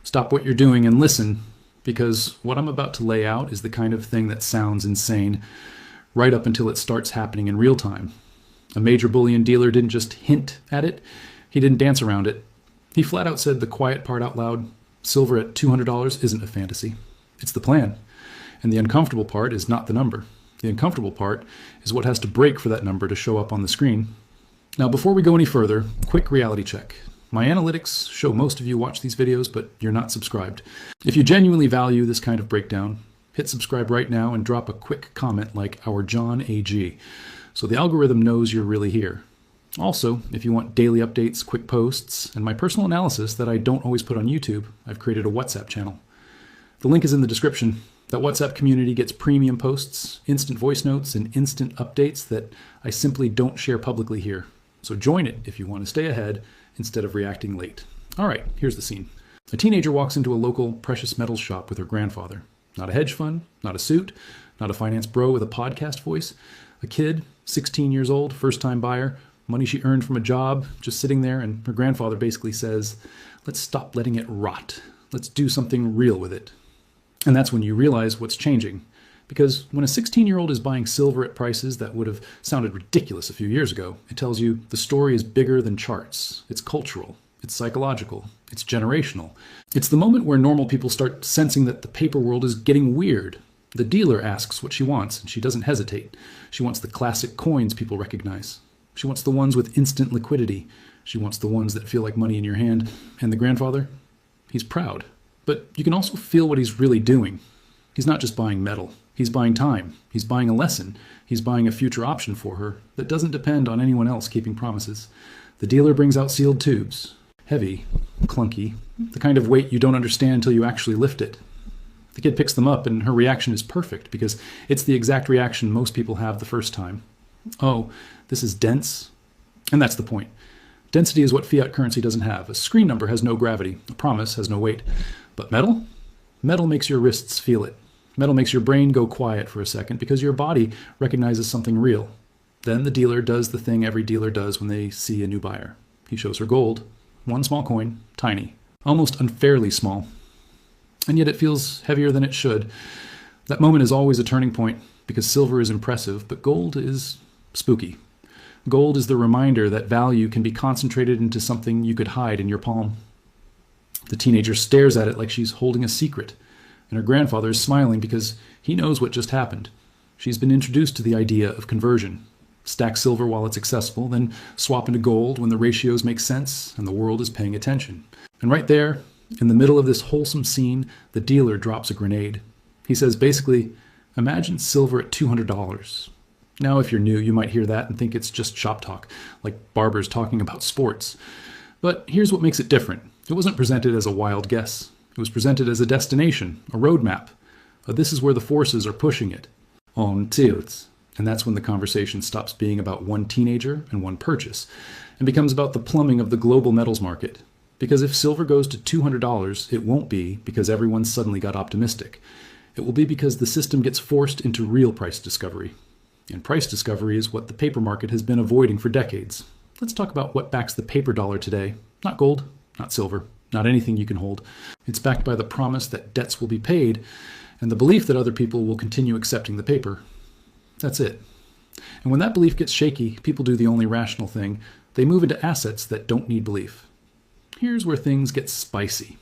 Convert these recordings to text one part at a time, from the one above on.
Stop what you're doing and listen, because what I'm about to lay out is the kind of thing that sounds insane right up until it starts happening in real time. A major bullion dealer didn't just hint at it, he didn't dance around it. He flat out said the quiet part out loud: silver at $200 isn't a fantasy. It's the plan. And the uncomfortable part is not the number. The uncomfortable part is what has to break for that number to show up on the screen. Now, before we go any further, quick reality check. My analytics show most of you watch these videos, but you're not subscribed. If you genuinely value this kind of breakdown, hit subscribe right now and drop a quick comment like our John AG, so the algorithm knows you're really here. Also, if you want daily updates, quick posts, and my personal analysis that I don't always put on YouTube, I've created a WhatsApp channel. The link is in the description. That WhatsApp community gets premium posts, instant voice notes, and instant updates that I simply don't share publicly here. So join it if you want to stay ahead instead of reacting late. All right, here's the scene. A teenager walks into a local precious metals shop with her grandfather. Not a hedge fund, not a suit, not a finance bro with a podcast voice. A kid, 16 years old, first-time buyer, money she earned from a job, just sitting there, and her grandfather basically says, "Let's stop letting it rot. Let's do something real with it." And that's when you realize what's changing. Because when a 16-year-old is buying silver at prices that would have sounded ridiculous a few years ago, it tells you the story is bigger than charts. It's cultural. It's psychological. It's generational. It's the moment where normal people start sensing that the paper world is getting weird. The dealer asks what she wants, and she doesn't hesitate. She wants the classic coins people recognize. She wants the ones with instant liquidity. She wants the ones that feel like money in your hand. And the grandfather? He's proud. But you can also feel what he's really doing. He's not just buying metal. He's buying time. He's buying a lesson. He's buying a future option for her that doesn't depend on anyone else keeping promises. The dealer brings out sealed tubes. Heavy, clunky, the kind of weight you don't understand until you actually lift it. The kid picks them up, and her reaction is perfect because it's the exact reaction most people have the first time. Oh, this is dense? And that's the point. Density is what fiat currency doesn't have. A screen number has no gravity. A promise has no weight. But metal? Metal makes your wrists feel it. Metal makes your brain go quiet for a second because your body recognizes something real. Then the dealer does the thing every dealer does when they see a new buyer. He shows her gold. One small coin, tiny, almost unfairly small. And yet it feels heavier than it should. That moment is always a turning point because silver is impressive, but gold is spooky. Gold is the reminder that value can be concentrated into something you could hide in your palm. The teenager stares at it like she's holding a secret, and her grandfather is smiling because he knows what just happened. She's been introduced to the idea of conversion. Stack silver while it's accessible, then swap into gold when the ratios make sense and the world is paying attention. And right there, in the middle of this wholesome scene, the dealer drops a grenade. He says basically, imagine silver at $200. Now, if you're new, you might hear that and think it's just shop talk, like barbers talking about sports. But here's what makes it different. It wasn't presented as a wild guess. It was presented as a destination, a roadmap. This is where the forces are pushing it. On tilt. And that's when the conversation stops being about one teenager and one purchase and becomes about the plumbing of the global metals market. Because if silver goes to $200, it won't be because everyone suddenly got optimistic. It will be because the system gets forced into real price discovery. And price discovery is what the paper market has been avoiding for decades. Let's talk about what backs the paper dollar today. Not gold, not silver, not anything you can hold. It's backed by the promise that debts will be paid and the belief that other people will continue accepting the paper. That's it. And when that belief gets shaky, people do the only rational thing. They move into assets that don't need belief. Here's where things get spicy.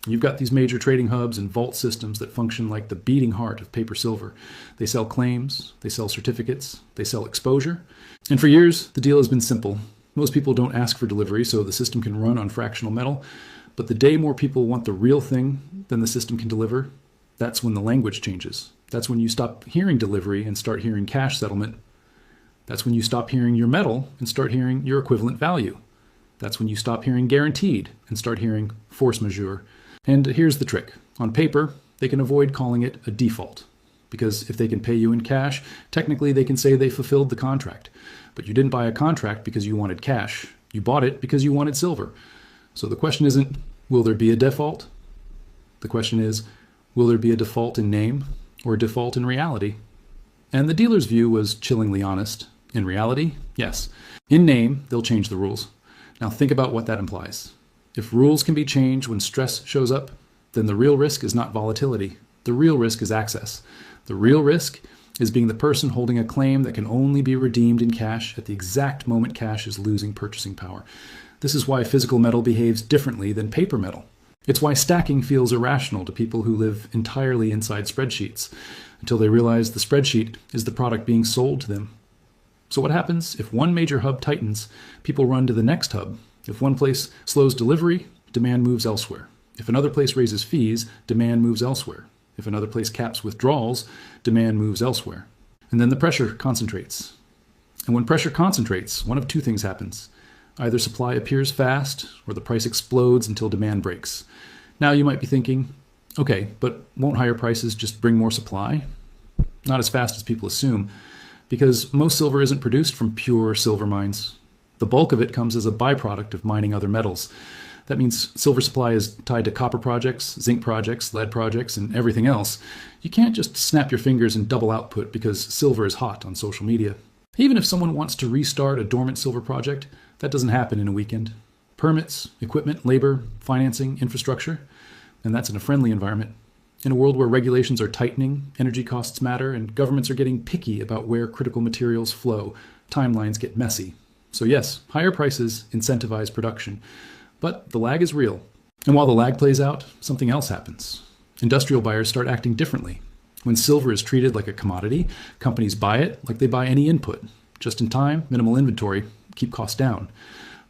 You've got these major trading hubs and vault systems that function like the beating heart of paper silver. They sell claims, they sell certificates, they sell exposure. And for years, the deal has been simple. Most people don't ask for delivery, so the system can run on fractional metal. But the day more people want the real thing than the system can deliver, that's when the language changes. That's when you stop hearing delivery and start hearing cash settlement. That's when you stop hearing your metal and start hearing your equivalent value. That's when you stop hearing guaranteed and start hearing force majeure. And here's the trick. On paper, they can avoid calling it a default. Because if they can pay you in cash, technically they can say they fulfilled the contract. But you didn't buy a contract because you wanted cash. You bought it because you wanted silver. So the question isn't, will there be a default? The question is, will there be a default in name or a default in reality? And the dealer's view was chillingly honest. In reality, yes. In name, they'll change the rules. Now think about what that implies. If rules can be changed when stress shows up, then the real risk is not volatility. The real risk is access. The real risk is being the person holding a claim that can only be redeemed in cash at the exact moment cash is losing purchasing power. This is why physical metal behaves differently than paper metal. It's why stacking feels irrational to people who live entirely inside spreadsheets, until they realize the spreadsheet is the product being sold to them. So what happens if one major hub tightens? People run to the next hub. If one place slows delivery, demand moves elsewhere. If another place raises fees, demand moves elsewhere. If another place caps withdrawals, demand moves elsewhere. And then the pressure concentrates. And when pressure concentrates, one of two things happens. Either supply appears fast, or the price explodes until demand breaks. Now you might be thinking, okay, but won't higher prices just bring more supply? Not as fast as people assume, because most silver isn't produced from pure silver mines. The bulk of it comes as a byproduct of mining other metals. That means silver supply is tied to copper projects, zinc projects, lead projects, and everything else. You can't just snap your fingers and double output because silver is hot on social media. Even if someone wants to restart a dormant silver project, that doesn't happen in a weekend. Permits, equipment, labor, financing, infrastructure, and that's in a friendly environment. In a world where regulations are tightening, energy costs matter, and governments are getting picky about where critical materials flow, timelines get messy. So yes, higher prices incentivize production. But the lag is real. And while the lag plays out, something else happens. Industrial buyers start acting differently. When silver is treated like a commodity, companies buy it like they buy any input. Just in time, minimal inventory, keep costs down.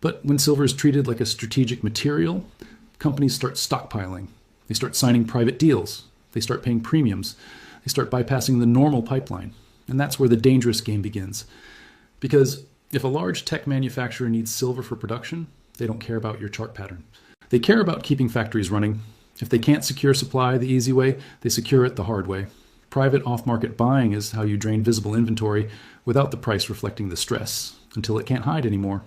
But when silver is treated like a strategic material, companies start stockpiling. They start signing private deals. They start paying premiums. They start bypassing the normal pipeline. And that's where the dangerous game begins. Because if a large tech manufacturer needs silver for production, they don't care about your chart pattern. They care about keeping factories running. If they can't secure supply the easy way, they secure it the hard way. Private off-market buying is how you drain visible inventory without the price reflecting the stress, until it can't hide anymore.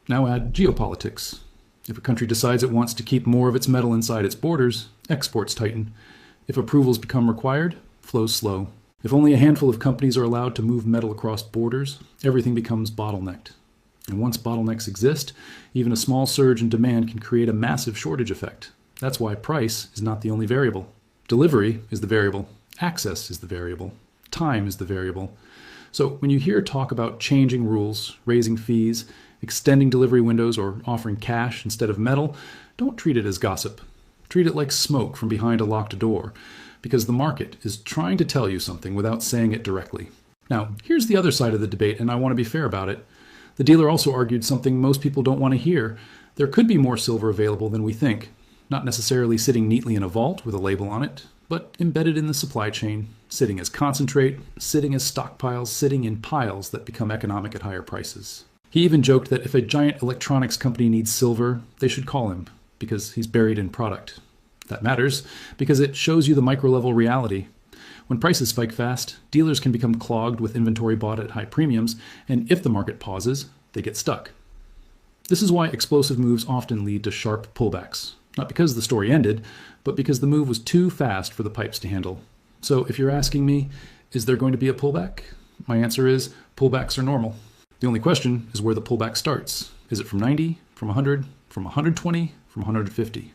Now add geopolitics. If a country decides it wants to keep more of its metal inside its borders, exports tighten. If approvals become required, flows slow. If only a handful of companies are allowed to move metal across borders, everything becomes bottlenecked. And once bottlenecks exist, even a small surge in demand can create a massive shortage effect. That's why price is not the only variable. Delivery is the variable. Access is the variable. Time is the variable. So when you hear talk about changing rules, raising fees, extending delivery windows, or offering cash instead of metal, don't treat it as gossip. Treat it like smoke from behind a locked door, because the market is trying to tell you something without saying it directly. Now, here's the other side of the debate, and I want to be fair about it. The dealer also argued something most people don't want to hear. There could be more silver available than we think, not necessarily sitting neatly in a vault with a label on it, but embedded in the supply chain, sitting as concentrate, sitting as stockpiles, sitting in piles that become economic at higher prices. He even joked that if a giant electronics company needs silver, they should call him, because he's buried in product. That matters, because it shows you the micro-level reality. When prices spike fast, dealers can become clogged with inventory bought at high premiums, and if the market pauses, they get stuck. This is why explosive moves often lead to sharp pullbacks. Not because the story ended, but because the move was too fast for the pipes to handle. So if you're asking me, is there going to be a pullback? My answer is, pullbacks are normal. The only question is where the pullback starts. Is it from 90, from 100, from 120, from 150?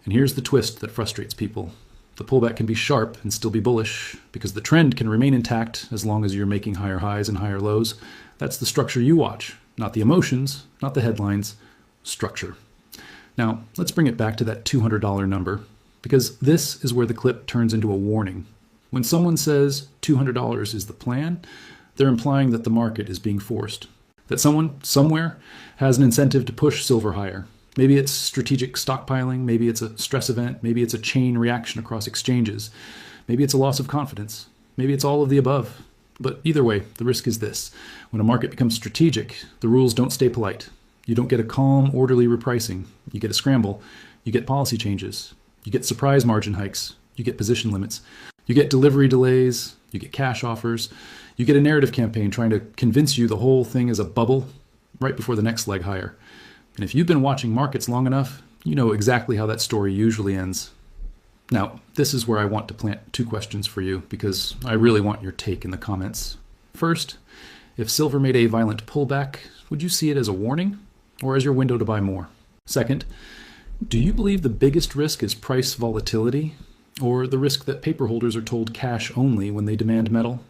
And here's the twist that frustrates people. The pullback can be sharp and still be bullish, because the trend can remain intact as long as you're making higher highs and higher lows. That's the structure you watch, not the emotions, not the headlines, structure. Now, let's bring it back to that $200 number, because this is where the clip turns into a warning. When someone says $200 is the plan, they're implying that the market is being forced, that someone somewhere has an incentive to push silver higher. Maybe it's strategic stockpiling, maybe it's a stress event, maybe it's a chain reaction across exchanges, maybe it's a loss of confidence, maybe it's all of the above. But either way, the risk is this. When a market becomes strategic, the rules don't stay polite. You don't get a calm, orderly repricing. You get a scramble. You get policy changes. You get surprise margin hikes. You get position limits. You get delivery delays. You get cash offers. You get a narrative campaign trying to convince you the whole thing is a bubble right before the next leg higher. And if you've been watching markets long enough, you know exactly how that story usually ends. Now, this is where I want to plant two questions for you, because I really want your take in the comments. First, if silver made a violent pullback, would you see it as a warning or as your window to buy more? Second, Do you believe the biggest risk is price volatility, or the risk that paper holders are told cash only when they demand metal?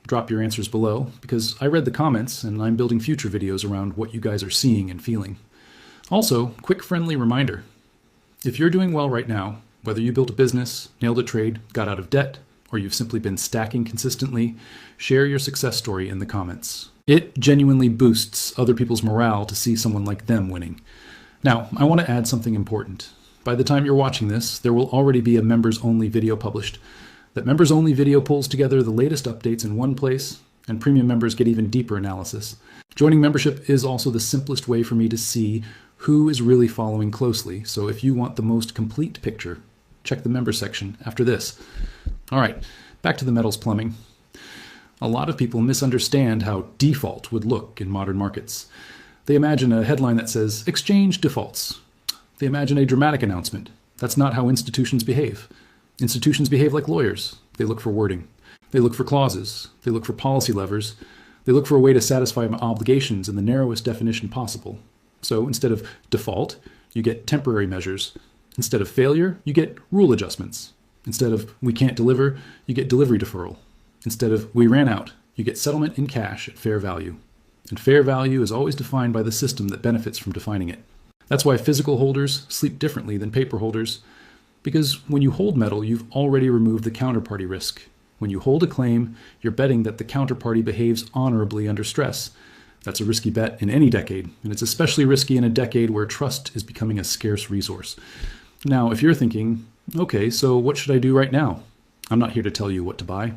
Drop your answers below, because I read the comments and I'm building future videos around what you guys are seeing and feeling. Also, quick friendly reminder. If you're doing well right now, whether you built a business, nailed a trade, got out of debt, or you've simply been stacking consistently, share your success story in the comments. It genuinely boosts other people's morale to see someone like them winning. Now, I want to add something important. By the time you're watching this, there will already be a members-only video published. That members-only video pulls together the latest updates in one place, and premium members get even deeper analysis. Joining membership is also the simplest way for me to see who is really following closely, so if you want the most complete picture, check the member section after this. All right, back to the metals plumbing. A lot of people misunderstand how default would look in modern markets. They imagine a headline that says, "Exchange defaults." They imagine a dramatic announcement. That's not how institutions behave. Institutions behave like lawyers. They look for wording. They look for clauses. They look for policy levers. They look for a way to satisfy obligations in the narrowest definition possible. So instead of default, you get temporary measures. Instead of failure, you get rule adjustments. Instead of we can't deliver, you get delivery deferral. Instead of we ran out, you get settlement in cash at fair value. And fair value is always defined by the system that benefits from defining it. That's why physical holders sleep differently than paper holders. Because when you hold metal, you've already removed the counterparty risk. When you hold a claim, you're betting that the counterparty behaves honorably under stress. That's a risky bet in any decade, and it's especially risky in a decade where trust is becoming a scarce resource. Now, if you're thinking, okay, so what should I do right now? I'm not here to tell you what to buy.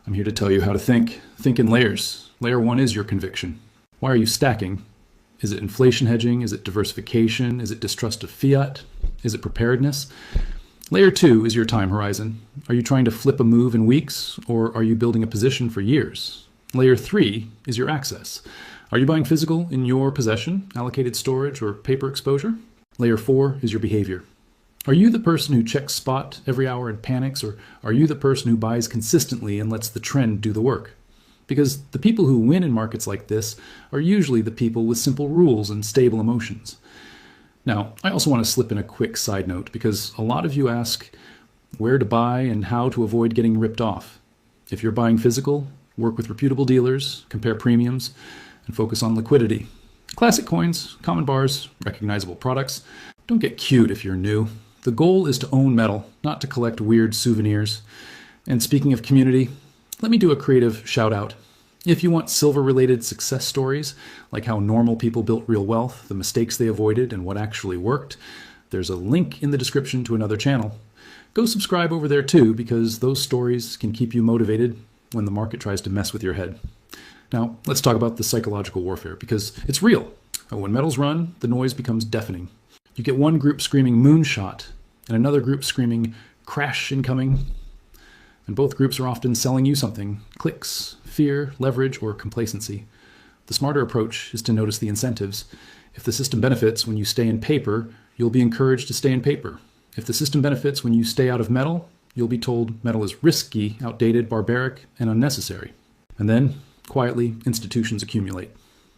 I'm here to tell you how to think. Think in layers. Layer 1 is your conviction. Why are you stacking? Is it inflation hedging? Is it diversification? Is it distrust of fiat? Is it preparedness? Layer 2 is your time horizon. Are you trying to flip a move in weeks, or are you building a position for years? Layer 3 is your access. Are you buying physical in your possession, allocated storage, or paper exposure? Layer 4 is your behavior. Are you the person who checks spot every hour and panics, or are you the person who buys consistently and lets the trend do the work? Because the people who win in markets like this are usually the people with simple rules and stable emotions. Now, I also want to slip in a quick side note, because a lot of you ask where to buy and how to avoid getting ripped off. If you're buying physical, work with reputable dealers, compare premiums, and focus on liquidity. Classic coins, common bars, recognizable products. Don't get cute if you're new. The goal is to own metal, not to collect weird souvenirs. And speaking of community, let me do a creative shout out. If you want silver-related success stories, like how normal people built real wealth, the mistakes they avoided, and what actually worked, there's a link in the description to another channel. Go subscribe over there too, because those stories can keep you motivated when the market tries to mess with your head. Now, let's talk about the psychological warfare, because it's real. When metals run, the noise becomes deafening. You get one group screaming moonshot, and another group screaming crash incoming. And both groups are often selling you something: clicks, fear, leverage, or complacency. The smarter approach is to notice the incentives. If the system benefits when you stay in paper, you'll be encouraged to stay in paper. If the system benefits when you stay out of metal, you'll be told metal is risky, outdated, barbaric, and unnecessary. And then, quietly, institutions accumulate.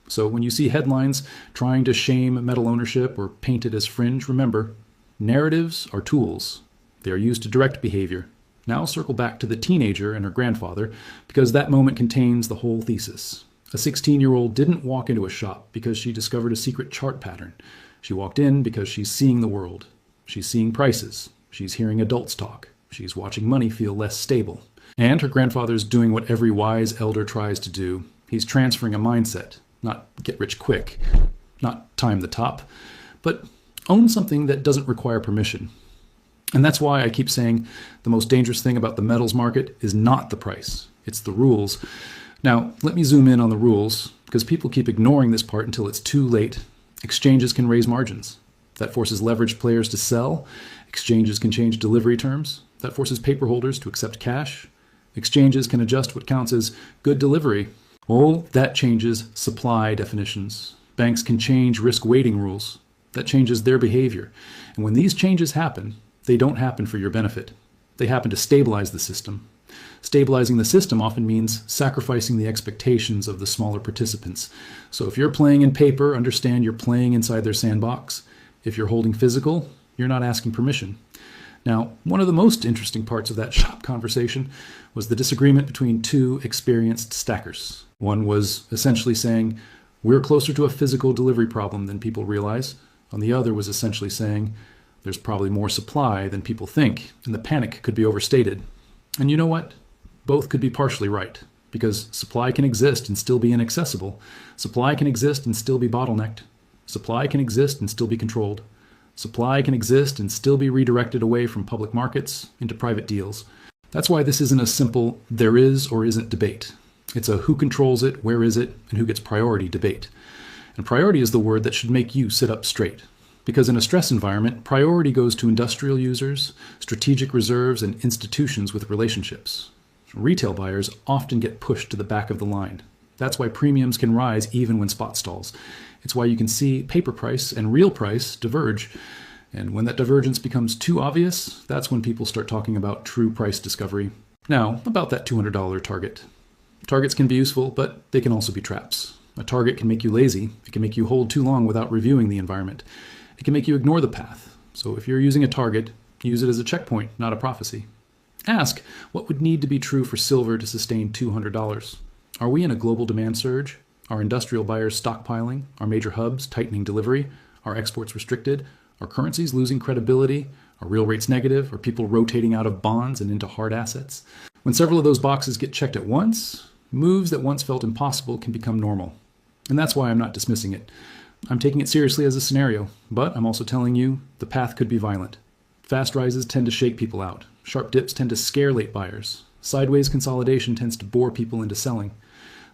So when you see headlines trying to shame metal ownership or paint it as fringe, remember, narratives are tools. They are used to direct behavior. Now circle back to the teenager and her grandfather, because that moment contains the whole thesis. A 16-year-old didn't walk into a shop because she discovered a secret chart pattern. She walked in because she's seeing the world. She's seeing prices. She's hearing adults talk. She's watching money feel less stable. And her grandfather's doing what every wise elder tries to do. He's transferring a mindset, not get rich quick, not time the top, but own something that doesn't require permission. And that's why I keep saying the most dangerous thing about the metals market is not the price, it's the rules. Now, let me zoom in on the rules, because people keep ignoring this part until it's too late. Exchanges can raise margins. That forces leveraged players to sell. Exchanges can change delivery terms. That forces paper holders to accept cash. Exchanges can adjust what counts as good delivery. Well, that changes supply definitions. Banks can change risk weighting rules. That changes their behavior. And when these changes happen, they don't happen for your benefit. They happen to stabilize the system. Stabilizing the system often means sacrificing the expectations of the smaller participants. So if you're playing in paper, understand you're playing inside their sandbox. If you're holding physical, you're not asking permission. Now, one of the most interesting parts of that shop conversation was the disagreement between two experienced stackers. One was essentially saying, we're closer to a physical delivery problem than people realize. On the other was essentially saying, there's probably more supply than people think, and the panic could be overstated. And you know what? Both could be partially right, because supply can exist and still be inaccessible. Supply can exist and still be bottlenecked. Supply can exist and still be controlled. Supply can exist and still be redirected away from public markets into private deals. That's why this isn't a simple there is or isn't debate. It's a who controls it, where is it, and who gets priority debate. And priority is the word that should make you sit up straight. Because in a stress environment, priority goes to industrial users, strategic reserves, and institutions with relationships. Retail buyers often get pushed to the back of the line. That's why premiums can rise even when spot stalls. It's why you can see paper price and real price diverge. And when that divergence becomes too obvious, that's when people start talking about true price discovery. Now, about that $200 target. Targets can be useful, but they can also be traps. A target can make you lazy. It can make you hold too long without reviewing the environment. It can make you ignore the path. So if you're using a target, use it as a checkpoint, not a prophecy. Ask what would need to be true for silver to sustain $200. Are we in a global demand surge? Are industrial buyers stockpiling? Are major hubs tightening delivery? Are exports restricted? Are currencies losing credibility? Are real rates negative? Are people rotating out of bonds and into hard assets? When several of those boxes get checked at once, moves that once felt impossible can become normal. And that's why I'm not dismissing it. I'm taking it seriously as a scenario, but I'm also telling you the path could be violent. Fast rises tend to shake people out. Sharp dips tend to scare late buyers. Sideways consolidation tends to bore people into selling.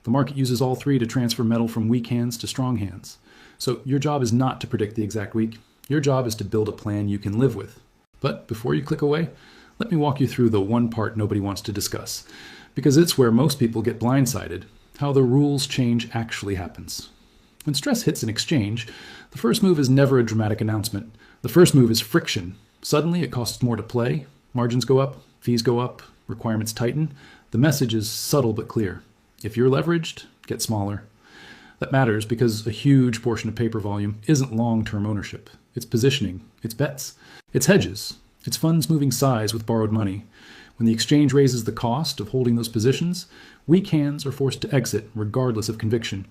The market uses all three to transfer metal from weak hands to strong hands. So your job is not to predict the exact week. Your job is to build a plan you can live with. But before you click away, let me walk you through the one part nobody wants to discuss, because it's where most people get blindsided, how the rules change actually happens. When stress hits an exchange, the first move is never a dramatic announcement. The first move is friction. Suddenly it costs more to play, margins go up, fees go up, requirements tighten. The message is subtle but clear. If you're leveraged, get smaller. That matters because a huge portion of paper volume isn't long-term ownership. It's positioning, it's bets, it's hedges, it's funds moving size with borrowed money. When the exchange raises the cost of holding those positions, weak hands are forced to exit regardless of conviction.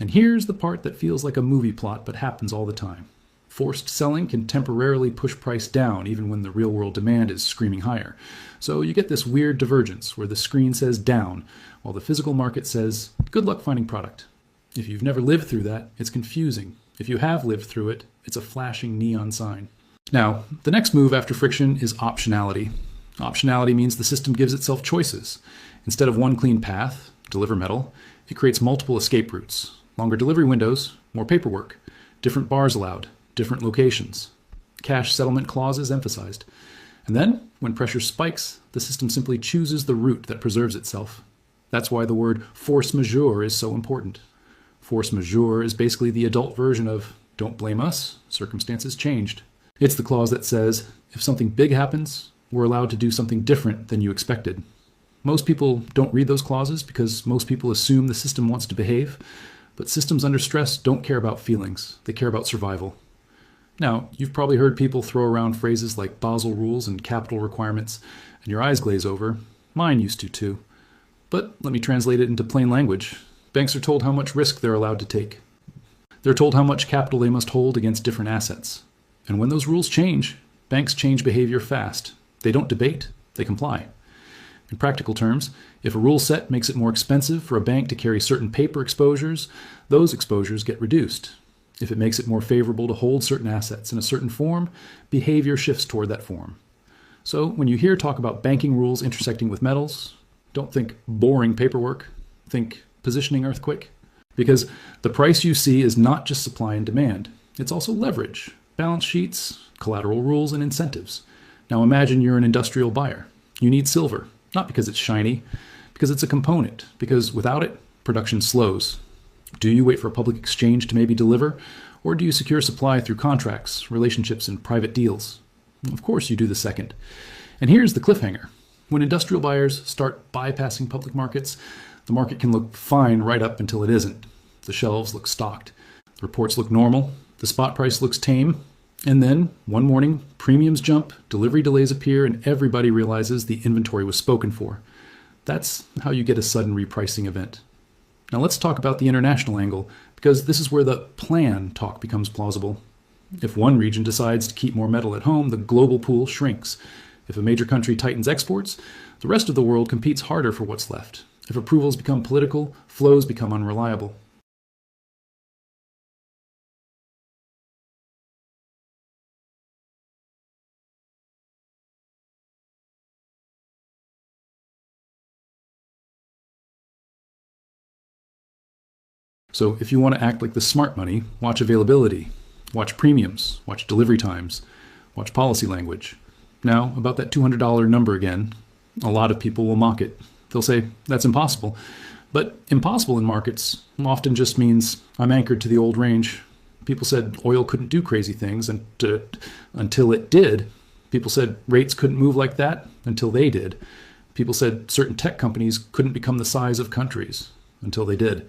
And here's the part that feels like a movie plot but happens all the time. Forced selling can temporarily push price down even when the real-world demand is screaming higher. So you get this weird divergence where the screen says down while the physical market says, good luck finding product. If you've never lived through that, it's confusing. If you have lived through it, it's a flashing neon sign. Now, the next move after friction is optionality. Optionality means the system gives itself choices. Instead of one clean path, deliver metal, it creates multiple escape routes. Longer delivery windows, more paperwork, different bars allowed, different locations. Cash settlement clauses emphasized. And then, when pressure spikes, the system simply chooses the route that preserves itself. That's why the word force majeure is so important. Force majeure is basically the adult version of don't blame us, circumstances changed. It's the clause that says, if something big happens, we're allowed to do something different than you expected. Most people don't read those clauses because most people assume the system wants to behave, but systems under stress don't care about feelings, they care about survival. Now, you've probably heard people throw around phrases like Basel rules and capital requirements, and your eyes glaze over. Mine used to too. But let me translate it into plain language. Banks are told how much risk they're allowed to take. They're told how much capital they must hold against different assets. And when those rules change, banks change behavior fast. They don't debate, they comply. In practical terms, if a rule set makes it more expensive for a bank to carry certain paper exposures, those exposures get reduced. If it makes it more favorable to hold certain assets in a certain form, behavior shifts toward that form. So when you hear talk about banking rules intersecting with metals, don't think boring paperwork, think positioning earthquake. Because the price you see is not just supply and demand, it's also leverage, balance sheets, collateral rules, and incentives. Now imagine you're an industrial buyer. You need silver, not because it's shiny, because it's a component, because without it, production slows. Do you wait for a public exchange to maybe deliver, or do you secure supply through contracts, relationships, and private deals? Of course you do the second. And here's the cliffhanger. When industrial buyers start bypassing public markets, the market can look fine right up until it isn't. The shelves look stocked. The reports look normal. The spot price looks tame. And then, one morning, premiums jump, delivery delays appear, and everybody realizes the inventory was spoken for. That's how you get a sudden repricing event. Now let's talk about the international angle, because this is where the plan talk becomes plausible. If one region decides to keep more metal at home, the global pool shrinks. If a major country tightens exports, the rest of the world competes harder for what's left. If approvals become political, flows become unreliable. So if you want to act like the smart money, watch availability, watch premiums, watch delivery times, watch policy language. Now, about that $200 number again, a lot of people will mock it. They'll say, that's impossible. But impossible in markets often just means I'm anchored to the old range. People said oil couldn't do crazy things until it did. People said rates couldn't move like that until they did. People said certain tech companies couldn't become the size of countries until they did.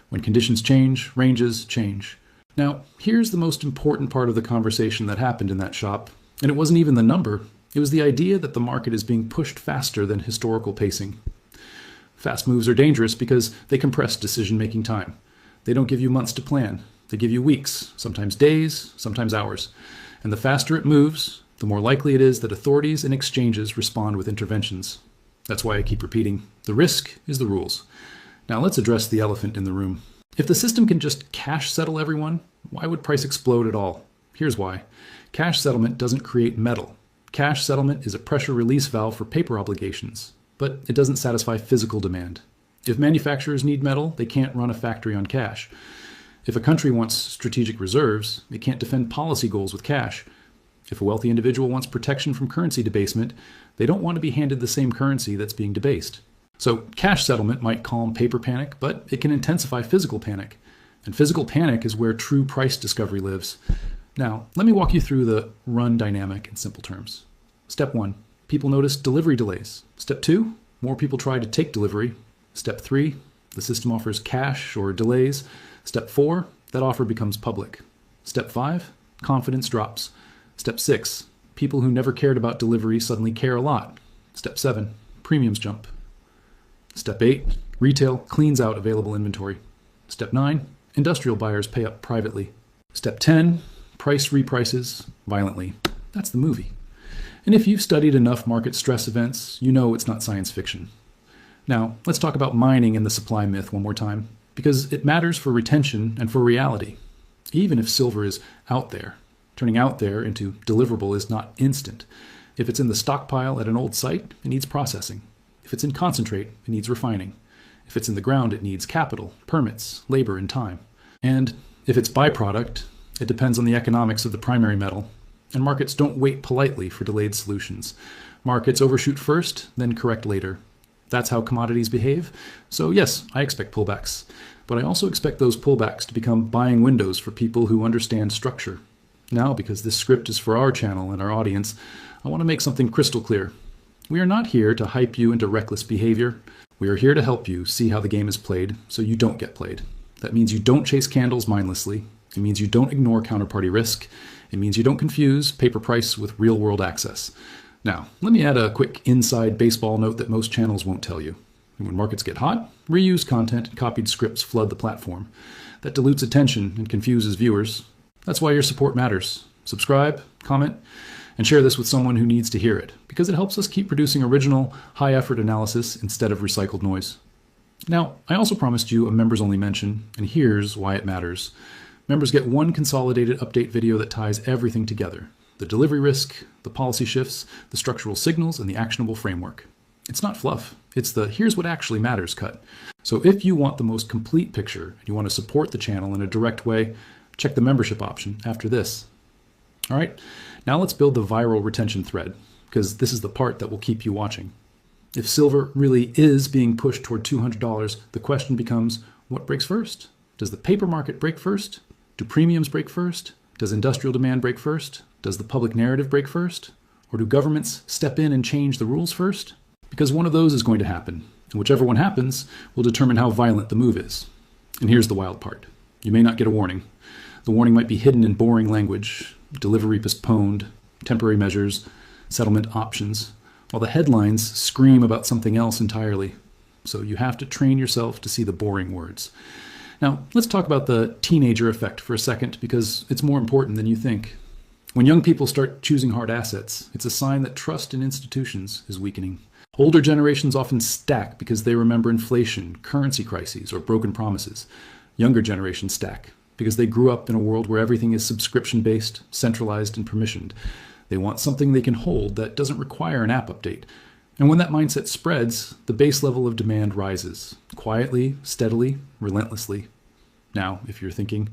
When conditions change, ranges change. Now, here's the most important part of the conversation that happened in that shop. And it wasn't even the number. It was the idea that the market is being pushed faster than historical pacing. Fast moves are dangerous because they compress decision-making time. They don't give you months to plan. They give you weeks, sometimes days, sometimes hours. And the faster it moves, the more likely it is that authorities and exchanges respond with interventions. That's why I keep repeating, the risk is the rules. Now let's address the elephant in the room. If the system can just cash settle everyone, why would price explode at all? Here's why. Cash settlement doesn't create metal. Cash settlement is a pressure release valve for paper obligations, but it doesn't satisfy physical demand. If manufacturers need metal, they can't run a factory on cash. If a country wants strategic reserves, it can't defend policy goals with cash. If a wealthy individual wants protection from currency debasement, they don't want to be handed the same currency that's being debased. So cash settlement might calm paper panic, but it can intensify physical panic. And physical panic is where true price discovery lives. Now, let me walk you through the run dynamic in simple terms. Step 1, people notice delivery delays. Step 2, more people try to take delivery. Step 3, the system offers cash or delays. Step 4, that offer becomes public. Step 5, confidence drops. Step 6, people who never cared about delivery suddenly care a lot. Step 7, premiums jump. Step 8, retail cleans out available inventory. Step 9, industrial buyers pay up privately. Step 10, price reprices violently. That's the movie. And if you've studied enough market stress events, you know it's not science fiction. Now, let's talk about mining and the supply myth one more time, because it matters for retention and for reality. Even if silver is out there, turning out there into deliverable is not instant. If it's in the stockpile at an old site, it needs processing. If it's in concentrate, it needs refining. If it's in the ground, it needs capital, permits, labor, and time. And if it's byproduct, it depends on the economics of the primary metal. And markets don't wait politely for delayed solutions. Markets overshoot first, then correct later. That's how commodities behave. So yes, I expect pullbacks. But I also expect those pullbacks to become buying windows for people who understand structure. Now, because this script is for our channel and our audience, I want to make something crystal clear. We are not here to hype you into reckless behavior. We are here to help you see how the game is played so you don't get played. That means you don't chase candles mindlessly. It means you don't ignore counterparty risk. It means you don't confuse paper price with real-world access. Now, let me add a quick inside baseball note that most channels won't tell you. When markets get hot, reused content and copied scripts flood the platform. That dilutes attention and confuses viewers. That's why your support matters. Subscribe, comment, and share this with someone who needs to hear it, because it helps us keep producing original, high-effort analysis instead of recycled noise. Now, I also promised you a members-only mention, and here's why it matters. Members get one consolidated update video that ties everything together: the delivery risk, the policy shifts, the structural signals, and the actionable framework. It's not fluff. It's the here's what actually matters cut. So if you want the most complete picture and you want to support the channel in a direct way, check the membership option after this. All right, now let's build the viral retention thread, because this is the part that will keep you watching. If silver really is being pushed toward $200, the question becomes, what breaks first? Does the paper market break first? Do premiums break first? Does industrial demand break first? Does the public narrative break first? Or do governments step in and change the rules first? Because one of those is going to happen, and whichever one happens will determine how violent the move is. And here's the wild part. You may not get a warning. The warning might be hidden in boring language. delivery postponed, temporary measures, settlement options, while the headlines scream about something else entirely. So you have to train yourself to see the boring words. Now, let's talk about the teenager effect for a second, because it's more important than you think. When young people start choosing hard assets, it's a sign that trust in institutions is weakening. Older generations often stack because they remember inflation, currency crises, or broken promises. Younger generations stack because they grew up in a world where everything is subscription-based, centralized, and permissioned. They want something they can hold that doesn't require an app update. And when that mindset spreads, the base level of demand rises, quietly, steadily, relentlessly. Now, if you're thinking,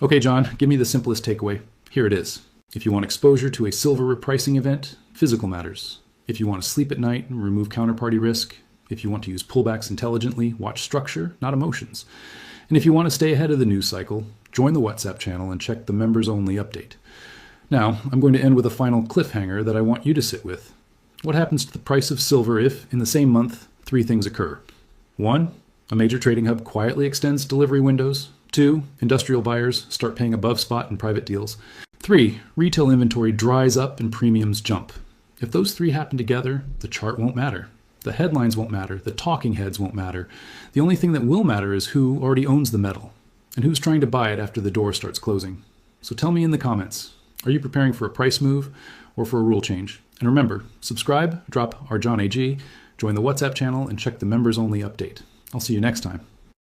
okay, John, give me the simplest takeaway, here it is. If you want exposure to a silver repricing event, physical matters. If you want to sleep at night and remove counterparty risk, if you want to use pullbacks intelligently, watch structure, not emotions. And if you want to stay ahead of the news cycle, join the WhatsApp channel and check the members-only update. Now, I'm going to end with a final cliffhanger that I want you to sit with. What happens to the price of silver if, in the same month, 3 things occur? 1, a major trading hub quietly extends delivery windows. 2, industrial buyers start paying above spot in private deals. 3, retail inventory dries up and premiums jump. If those 3 happen together, the chart won't matter. The headlines won't matter. The talking heads won't matter. The only thing that will matter is who already owns the metal and who's trying to buy it after the door starts closing. So tell me in the comments, are you preparing for a price move or for a rule change? And remember, subscribe, drop our John AG, join the WhatsApp channel, and check the members only update. I'll see you next time.